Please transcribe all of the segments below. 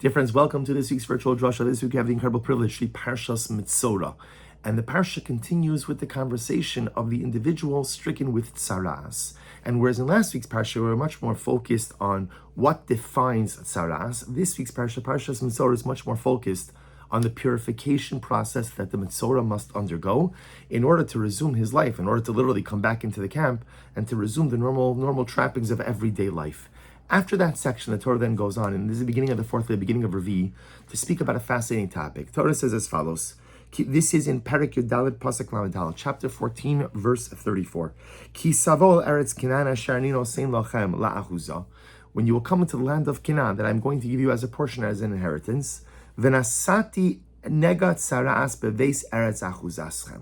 Dear friends, welcome to this week's virtual Drasha. This week we have the incredible privilege to read Parshas Metzorah. And the Parsha continues with the conversation of the individual stricken with tzaras. And whereas in last week's Parsha we were much more focused on what defines tzaras, this week's Parsha, Parshas Metzorah, is much more focused on the purification process that the Metzorah must undergo in order to resume his life, in order to literally come back into the camp and to resume the normal trappings of everyday life. After that section, the Torah then goes on, and this is the beginning of the fourth day, the beginning of Revi, to speak about a fascinating topic. The Torah says as follows. This is in Perek Yud Pasuk Lamed, chapter 14, verse 34. Ki savol eretz Canaan asher ani nosein lachem la'achuza. When you will come into the land of Canaan, that I'm going to give you as a portion, as an inheritance, v'nasati negat tzaraas beveis eretz achuzaschem.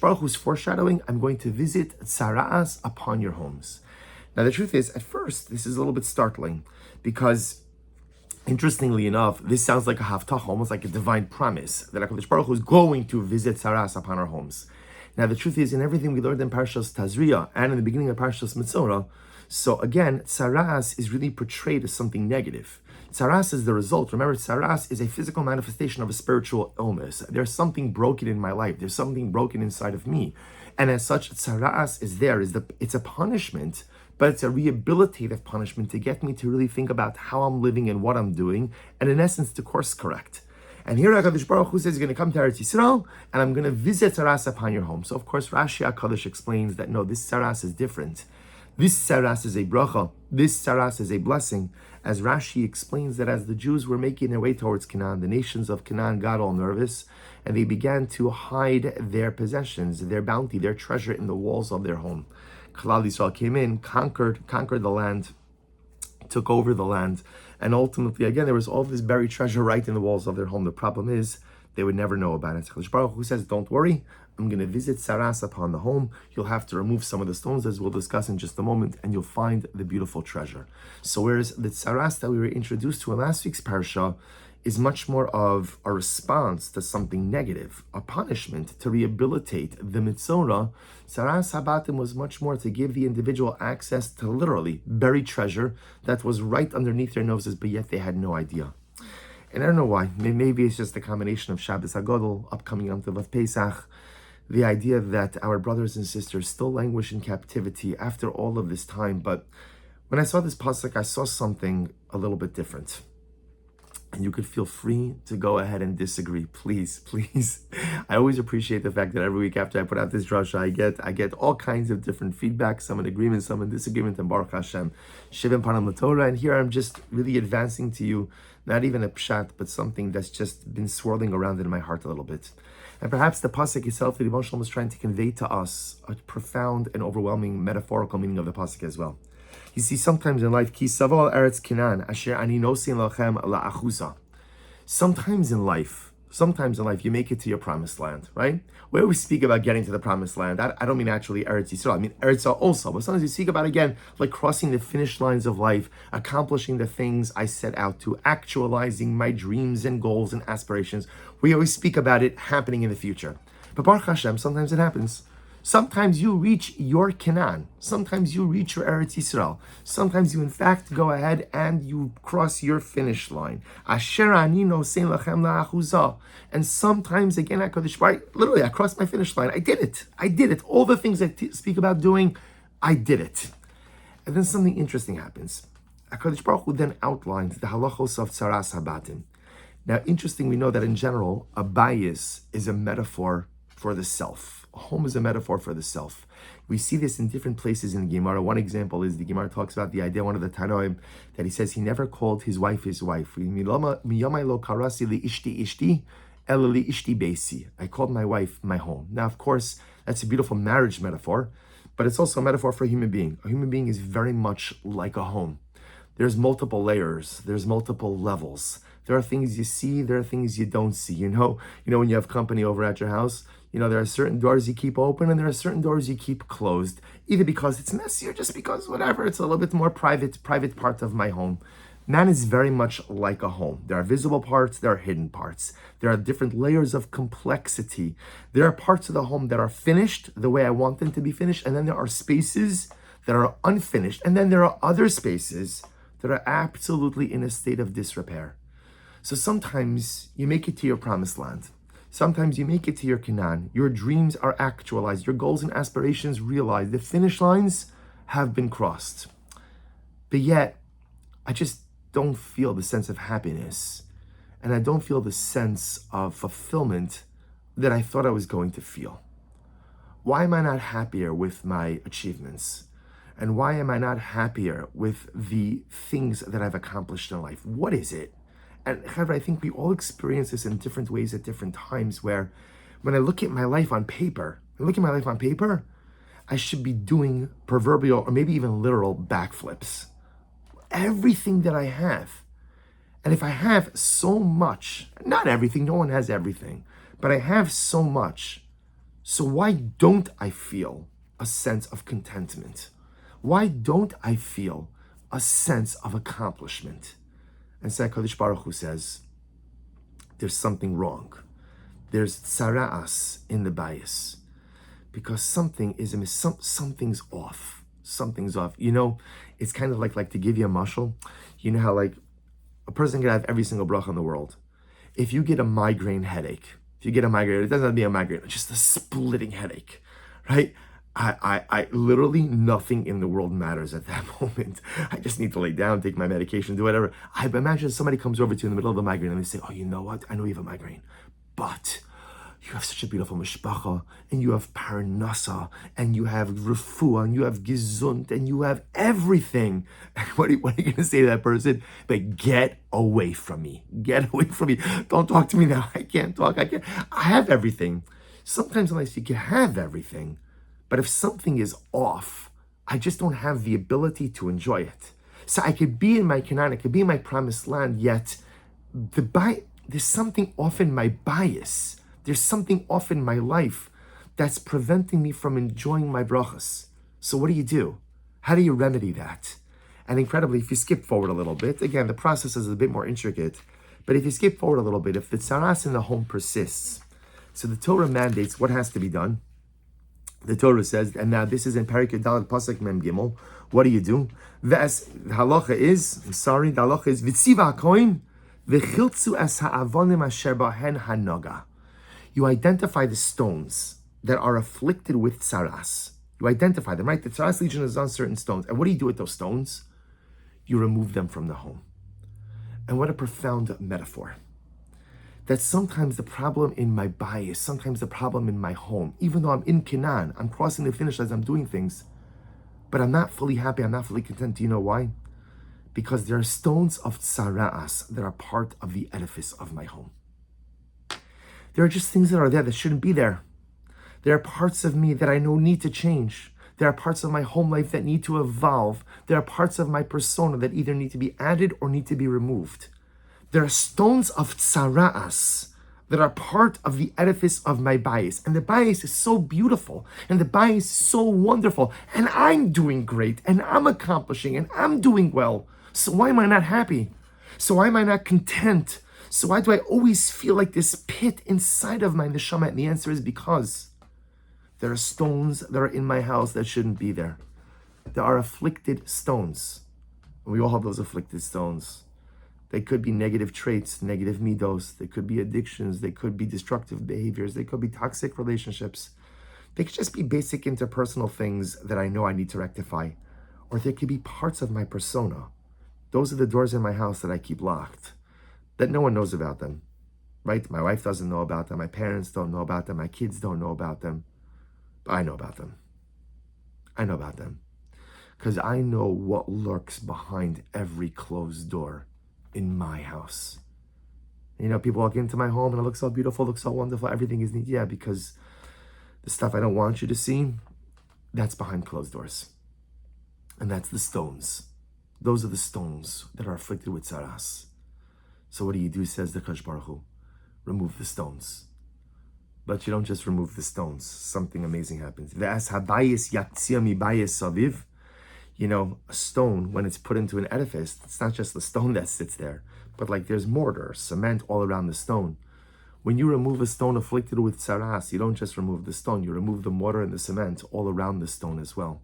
Baruch Hu's foreshadowing, I'm going to visit tzaraas upon your homes. Now, the truth is, at first, this is a little bit startling because, interestingly enough, this sounds like a haftach, almost like a divine promise that HaKadosh Baruch Hu is going to visit tzaras upon our homes. Now, the truth is, in everything we learned in Parshas Tazria and in the beginning of Parshas Metzorah, so again, tzaras is really portrayed as something negative. Tzaras is the result. Remember, tzaras is a physical manifestation of a spiritual illness. There's something broken in my life. There's something broken inside of me. And as such, tzaras is there. It's a punishment, but it's a rehabilitative punishment to get me to really think about how I'm living and what I'm doing, and in essence, to course correct. And here HaKadosh Baruch Hu says he's going to come to Eretz Yisrael, and I'm going to visit tzaras upon your home. So of course, Rashi HaKadosh explains that no, this tzaras is different. This tzaras is a bracha. This tzaras is a blessing. As Rashi explains that as the Jews were making their way towards Canaan, the nations of Canaan got all nervous, and they began to hide their possessions, their bounty, their treasure in the walls of their home. Klal Yisrael came in, conquered the land, took over the land, and ultimately, again, there was all this buried treasure right in the walls of their home. The problem is, they would never know about it. HaKadosh Baruch Hu says, don't worry, I'm going to visit tzaras upon the home. You'll have to remove some of the stones, as we'll discuss in just a moment, and you'll find the beautiful treasure. So whereas the tzaras that we were introduced to in last week's parsha is much more of a response to something negative, a punishment to rehabilitate the Metzorah, tzaras habatim was much more to give the individual access to literally buried treasure that was right underneath their noses, but yet they had no idea. And I don't know why. Maybe it's just a combination of Shabbos HaGadol, upcoming Yom Tov of Pesach, the idea that our brothers and sisters still languish in captivity after all of this time. But when I saw this pasuk, I saw something a little bit different. And you could feel free to go ahead and disagree, please. I always appreciate the fact that every week after I put out this drasha, I get all kinds of different feedback, some in agreement, some in disagreement, and Baruch Hashem, Shivim Panam LaTorah. And here I'm just really advancing to you, not even a pshat, but something that's just been swirling around in my heart a little bit. And perhaps the pasuk itself, the Rebbe was trying to convey to us a profound and overwhelming metaphorical meaning of the pasuk as well. You see, sometimes in life, ki savol eretz Canaan asher ani nosein lachem la'achuza. Sometimes in life, you make it to your promised land, right? Where we speak about getting to the promised land, I don't mean actually Eretz Yisrael, I mean Eretz Yisrael also. But sometimes you speak about, again, like crossing the finish lines of life, accomplishing the things I set out to, actualizing my dreams and goals and aspirations. We always speak about it happening in the future. But Baruch Hashem, sometimes it happens. Sometimes you reach your Canaan. Sometimes you reach your Eretz Yisrael. Sometimes you, in fact, go ahead and you cross your finish line. Asher ani nosein lachem la'achuza. And sometimes, again, HaKadosh Baruch Hu, literally, I crossed my finish line. I did it. All the things I speak about doing, I did it. And then something interesting happens. HaKadosh Baruch Hu then outlines the halachos of tzaras habatim. Now, interesting, we know that in general, a bayis is a metaphor for the self. A home is a metaphor for the self. We see this in different places in the Gemara. One example is the Gemara talks about the idea, one of the Tanoim, that he says he never called his wife his wife. I called my wife my home. Now, of course, that's a beautiful marriage metaphor, but it's also a metaphor for a human being. A human being is very much like a home. There's multiple layers. There's multiple levels. There are things you see. There are things you don't see. You know when you have company over at your house, there are certain doors you keep open and there are certain doors you keep closed, either because it's messy or just because whatever, it's a little bit more private part of my home. Man is very much like a home. There are visible parts, there are hidden parts. There are different layers of complexity. There are parts of the home that are finished the way I want them to be finished, and then there are spaces that are unfinished, and then there are other spaces that are absolutely in a state of disrepair. So sometimes you make it to your promised land. Sometimes you make it to your Canaan. Your dreams are actualized. Your goals and aspirations realized. The finish lines have been crossed. But yet, I just don't feel the sense of happiness. And I don't feel the sense of fulfillment that I thought I was going to feel. Why am I not happier with my achievements? And why am I not happier with the things that I've accomplished in life? What is it? And however, I think we all experience this in different ways at different times, where when I look at my life on paper, I should be doing proverbial or maybe even literal backflips. Everything that I have. And if I have so much, not everything, no one has everything, but I have so much, so why don't I feel a sense of contentment? Why don't I feel a sense of accomplishment? And so HaKadosh Baruch Hu says, there's something wrong. There's tzara'as in the bias. Because something's off. Something's off. You know, it's kind of like to give you a mashal. You know how like a person can have every single bracha in the world. If you get a migraine headache, it doesn't have to be a migraine, it's just a splitting headache, right? I literally nothing in the world matters at that moment. I just need to lay down, take my medication, do whatever. I imagine somebody comes over to you in the middle of a migraine and they say, oh, you know what? I know you have a migraine, but you have such a beautiful mishpacha, and you have parnasa, and you have refuah, and you have gesund, and you have everything. And what are you going to say to that person? But get away from me. Get away from me. Don't talk to me now. I can't talk. I have everything. Sometimes in life you can have everything, but if something is off, I just don't have the ability to enjoy it. So I could be in my Canaan, I could be in my promised land, yet there's something off in my bias. There's something off in my life that's preventing me from enjoying my brachas. So what do? How do you remedy that? And incredibly, if you skip forward a little bit, again, the process is a bit more intricate, but if you skip forward a little bit, if the tzaras in the home persists, so the Torah mandates what has to be done. The Torah says, and now this is in Parak Dalet Pasuk Mem Gimel, what do? The halacha is, V'tziva HaKohen, V'chiltzu es ha'avonim asher bahen hanoga. You identify the stones that are afflicted with tzaras. You identify them, right? The tzaras legion is on certain stones. And what do you do with those stones? You remove them from the home. And what a profound metaphor. That sometimes the problem in my bias, sometimes the problem in my home, even though I'm in Canaan, I'm crossing the finish as I'm doing things, but I'm not fully happy, I'm not fully content. Do you know why? Because there are stones of tzaras that are part of the edifice of my home. There are just things that are there that shouldn't be there. There are parts of me that I know need to change. There are parts of my home life that need to evolve. There are parts of my persona that either need to be added or need to be removed. There are stones of tzara'as that are part of the edifice of my bias. And the bias is so beautiful. And the bias is so wonderful. And I'm doing great. And I'm accomplishing. And I'm doing well. So why am I not happy? So why am I not content? So why do I always feel like this pit inside of my neshama? And the answer is because there are stones that are in my house that shouldn't be there. There are afflicted stones. We all have those afflicted stones. They could be negative traits, negative midos. They could be addictions. They could be destructive behaviors. They could be toxic relationships. They could just be basic interpersonal things that I know I need to rectify. Or they could be parts of my persona. Those are the doors in my house that I keep locked, that no one knows about them, right? My wife doesn't know about them. My parents don't know about them. My kids don't know about them. But I know about them. I know about them. Because I know what lurks behind every closed door in my house. You know, people walk into my home and it looks so beautiful, looks so wonderful, everything is neat. Yeah, because the stuff I don't want you to see, that's behind closed doors. And that's the stones. Those are the stones that are afflicted with tzaras. So what do? Says the Kadosh Baruch Hu. Remove the stones. But you don't just remove the stones. Something amazing happens. You know, a stone, when it's put into an edifice, it's not just the stone that sits there, but like there's mortar, cement all around the stone. When you remove a stone afflicted with tzaras, you don't just remove the stone, you remove the mortar and the cement all around the stone as well.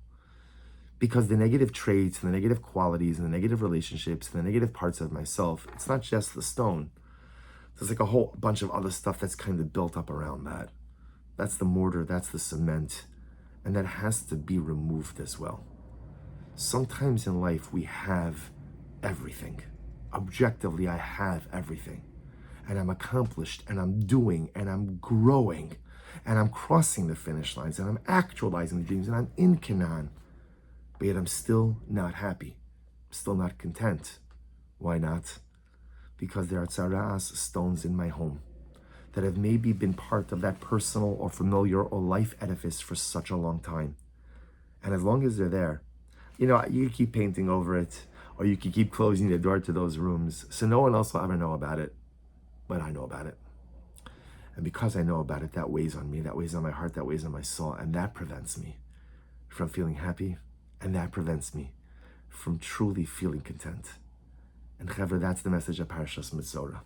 Because the negative traits, and the negative qualities, and the negative relationships, and the negative parts of myself, it's not just the stone. There's like a whole bunch of other stuff that's kind of built up around that. That's the mortar, that's the cement, and that has to be removed as well. Sometimes in life we have everything. Objectively, I have everything. And I'm accomplished, and I'm doing, and I'm growing, and I'm crossing the finish lines, and I'm actualizing the dreams, and I'm in Canaan. But yet I'm still not happy. I'm still not content. Why not? Because there are tsaras, stones in my home, that have maybe been part of that personal or familiar or life edifice for such a long time. And as long as they're there, you keep painting over it, or you can keep closing the door to those rooms, so no one else will ever know about it, but I know about it. And because I know about it, that weighs on me, that weighs on my heart, that weighs on my soul, and that prevents me from feeling happy, and that prevents me from truly feeling content. And Chaver, that's the message of Parashas Metzorah.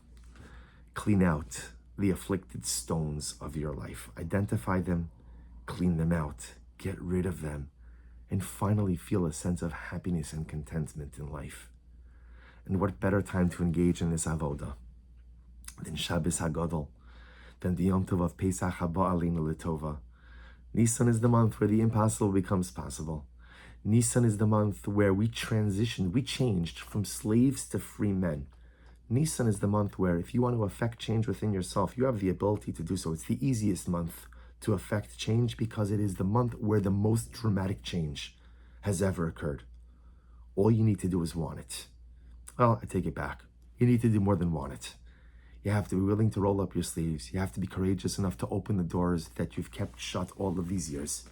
Clean out the afflicted stones of your life. Identify them, clean them out, get rid of them, and finally feel a sense of happiness and contentment in life. And what better time to engage in this avoda than Shabbos HaGadol, than the Yom Tov of Pesach Haba Aleinu L'Tova. Nissan is the month where the impossible becomes possible. Nissan is the month where we changed from slaves to free men. Nissan is the month where if you want to affect change within yourself, you have the ability to do so. It's the easiest month to affect change because it is the month where the most dramatic change has ever occurred. All you need to do is want it. Well, I take it back. You need to do more than want it. You have to be willing to roll up your sleeves. You have to be courageous enough to open the doors that you've kept shut all of these years.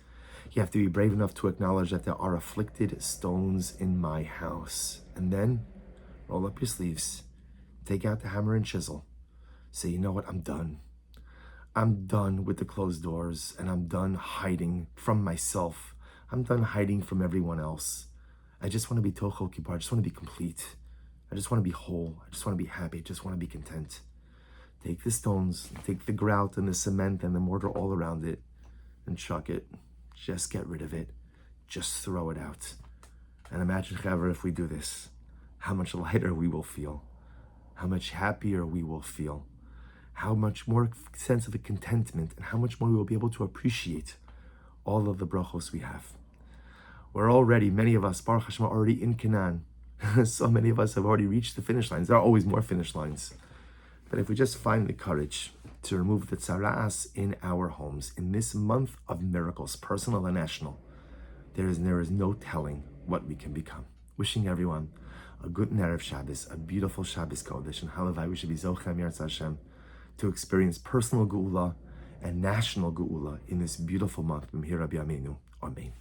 You have to be brave enough to acknowledge that there are afflicted stones in my house. And then roll up your sleeves. Take out the hammer and chisel. Say, you know what? I'm done. I'm done with the closed doors, and I'm done hiding from myself. I'm done hiding from everyone else. I just want to be Tochel Kippur. I just want to be complete. I just want to be whole. I just want to be happy. I just want to be content. Take the stones, take the grout and the cement and the mortar all around it, and chuck it. Just get rid of it. Just throw it out. And imagine, Chaver, if we do this, how much lighter we will feel, how much happier we will feel, how much more sense of a contentment, and how much more we will be able to appreciate all of the brachos we have. We're already, many of us, Baruch Hashem, are already in Canaan. So many of us have already reached the finish lines. There are always more finish lines. But if we just find the courage to remove the tsaras in our homes, in this month of miracles, personal and national, there is no telling what we can become. Wishing everyone a good Erev Shabbos, a beautiful Shabbos Kodesh, and halavai we should be Zochem Yirtzeh Hashem to experience personal geula and national geula in this beautiful month. Amen.